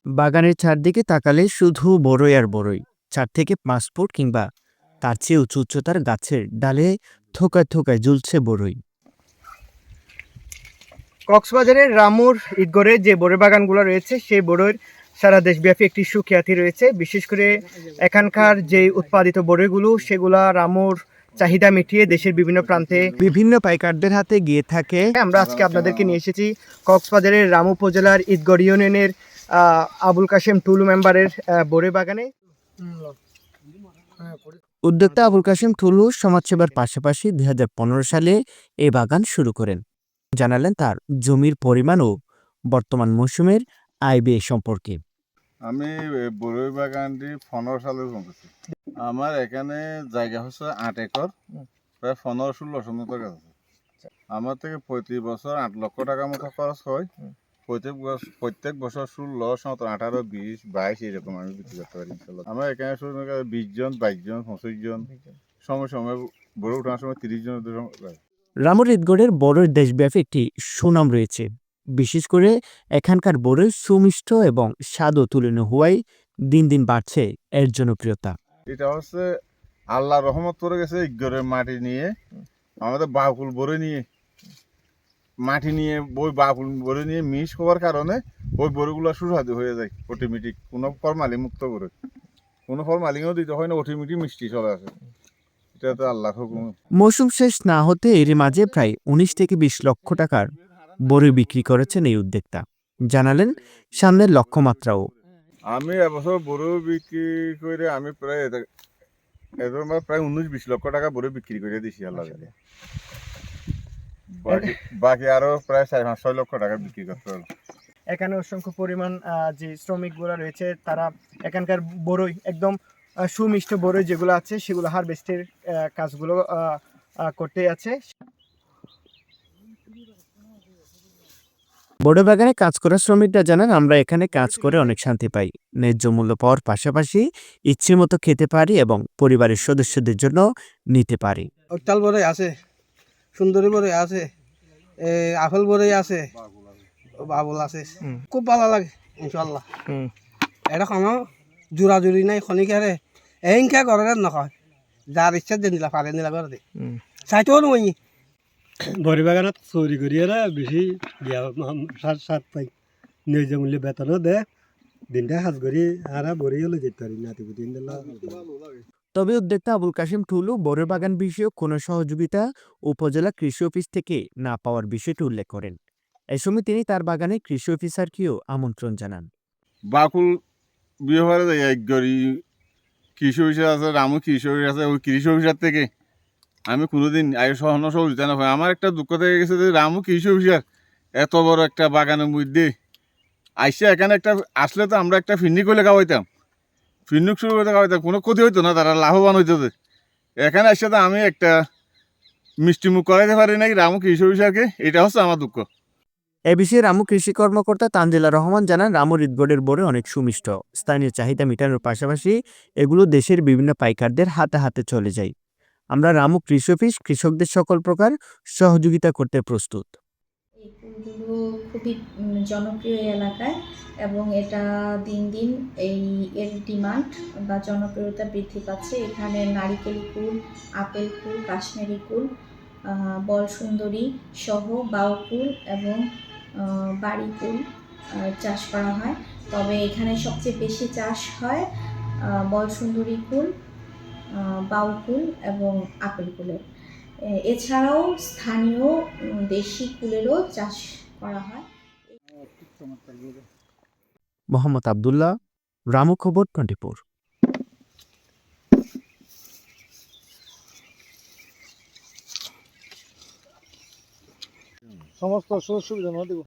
বাগানের চারদিকে তাকালে শুধু বড়ই আর বড়ই। ৪ থেকে ৫ ফুট কিংবা তার চেয়ে উঁচু উচ্চতার গাছের ডালে থোকায় থোকায় ঝুলছে বড়ই। কক্সবাজারের রামুর ঈদগড়ে যে বড়ই বাগানগুলো রয়েছে সেই বড়ইর সারা দেশব্যাপী একটি সুখ্যাতি রয়েছে। বিশেষ করে এখানকার যে উৎপাদিত বড়ইগুলো সেগুলা রামুর চাহিদা মিটিয়ে দেশের বিভিন্ন প্রান্তে বিভিন্ন পাইকারদের হাতে গিয়ে থাকে। আমরা আজকে আপনাদেরকে নিয়ে এসেছি কক্সবাজারের রামু উপজেলার ঈদগড় ইউনিয়নের আবুল কাশেম টুলু মেম্বারের বড়ই বাগানে। উদ্যোক্তা আবুল কাশেম টুলু সমাজসেবার পাশাপাশি ২০১৫ সালে এই বাগান শুরু করেন। জানালেন তার জমির পরিমাণ ও বর্তমান মৌসুমের আয় ব্যয় সম্পর্কে। আমি বড়ই বাগানটি 15 সালে করেছি। আমার এখানে জায়গা হচ্ছে 8 একর, প্রায় 15-16 মতো গাছ আছে। আমার থেকে 35 বছর 8 লক্ষ টাকা মতো খরচ হয়। প্রত্যেক বছর 16, 17, 18, 20, 22 এরকম আমি বিক্রি করতে পারি ইনশাল্লাহ। আমার এখানে 20 জন, 22 জন, 25 জন, সময় সময় বড় ওঠার সময় 30 জন। রামুর ঈদগড়ের বড়ই দেশব্যাপী একটি সুনাম রয়েছে। বিশেষ করে এখানকার বড়ই সুমিষ্ট এবং স্বাদও তুলনীয় হওয়ায় দিন দিন বাড়ছে এর জনপ্রিয়তা। এটা হচ্ছে আল্লাহ রহমত করে গেছে ঈদগড়ের মাটি নিয়ে, আমাদের বাকুল বড়ই নিয়ে মাটি নিয়ে ওই বাকুল বড়ি নিয়ে মিক্স হওয়ার কারণে ওই বড়িগুলো সুস্বাদু হয়ে যায় অটোমেটিক। কোনো ফরমালিন মুক্ত করে, কোনো ফরমালিনও দিতে হয় না, অটোমেটিক মিষ্টি চলে আসে। এটা তো আল্লাহ হুকুম। মৌসুম শেষ না হতে এর মাঝে প্রায় ১৯ থেকে ২০ লক্ষ টাকার বড়ি বিক্রি করেছেন এই উদ্যোক্তা। জানালেন সামনের লক্ষ্যমাত্রাও। আমি এবছর বড়ি বিক্রি করে আমি প্রায় প্রায় 19-20 লক্ষ টাকা বড়ি বিক্রি করে দিছি আল্লাহ। বাকি আরো প্রায় 4-5-6 লক্ষ টাকা বিক্রি করতে হবে। এখানে অসংখ্য পরিমাণ যে শ্রমিকগুলো রয়েছে তারা এখানকার বড়ই একদম সুমিষ্ট বড়ই যেগুলো আছে সেগুলো হারভেস্টের কাজগুলো করতে আছে। বড় বাগানে কাজ করা শ্রমিকরা জানান, আমরা এখানে কাজ করে অনেক শান্তি পাই। ন্যায্য মূল্য পাওয়ার পাশাপাশি ইচ্ছে মতো খেতে পারি এবং পরিবারের সদস্যদের জন্য নিতে পারি। অকটাল বড়ই আছে, সুন্দরী বড়ই আছে, আপেল বড়ই আছে, বাবুল আছে। খুব ভালো লাগে ইনশাল্লাহ। এটা কোনো জোড়াজুড়ি নাই খনিকারে এনকা করে নকয়, যার ইচ্ছা দিয়ে নিলা পারে নিলা করে দে চাইতেও নই। বড়ি বাগানত চুরি করি বেশি দিয়া সাত পাই, ন্যায্য মূল্য বেতনও দে, দিনটা সাজ করি আর বড়ি হলে যেতে পারি নাতি দিন। তবে উদ্যোক্তা আবুল কাশেম টুলু বড় বাগান বিষয়ক কোনো সহযোগিতা উপজেলা কৃষি অফিস থেকে না পাওয়ার বিষয়টি উল্লেখ করেন। এই সময় তিনি তার বাগানে কৃষি অফিসারকেও আমন্ত্রণ জানান। বাকুল বিয়ে যায় এক গড়ি কৃষি অফিসার আছে, রামু কৃষি অফিস আছে, ওই কৃষি অফিসার থেকে আমি কোনোদিন আগে সহন সহযোগিতা না পাই। আমার একটা দুঃখ থেকে গেছে যে রামু কৃষি অফিসার এত বড় একটা বাগানের মধ্যে আইসে এখানে একটা আসলে তো আমরা একটা ফিন্নি করলে খাওয়াইতাম, ফিন্নুক শুরু করতে খাওয়াইতাম, কোনো ক্ষতি হইতো না, তারা লাভবান হইতো। এখানে আসলে তো আমি একটা মিষ্টি মুখ করাইতে পারি নাই রামু কৃষি অফিসারকে, এটা হচ্ছে আমার দুঃখ। এ বিষয়ে রামু কৃষি কর্মকর্তা তানজিলা রহমান জানান, রামুর ঈদগড়ের বড়ই অনেক সুমিষ্ট। স্থানীয় চাহিদা মেটানোর পাশাপাশি এগুলো দেশের বিভিন্ন পাইকারদের হাতে হাতে চলে যায়। আমরা রামু কৃষি অফিস কৃষকদের সকল প্রকার সহযোগিতা করতে প্রস্তুত। এই ফুলগুলো খুবই জনপ্রিয় এলাকায় এবং এটা দিন দিন এর ডিমান্ড বা জনপ্রিয়তা বৃদ্ধি পাচ্ছে। এখানে নারিকেল কুল, আপেল কুল, কাশ্মীরি কুল, বল সুন্দরী সহ বাউ কুল এবং বাড়ি কুল চাষ করা হয়। তবে এখানে সবচেয়ে বেশি চাষ হয় বল সুন্দরী কুল, বাউ কুল এবং আপেল কুলের। এছাড়াও স্থানীয় দেশি কুলেরও চাষ করা হয়। মোহাম্মদ আবদুল্লাহ, রামু খবর 24। সমস্ত সুযোগ সুবিধা দেব।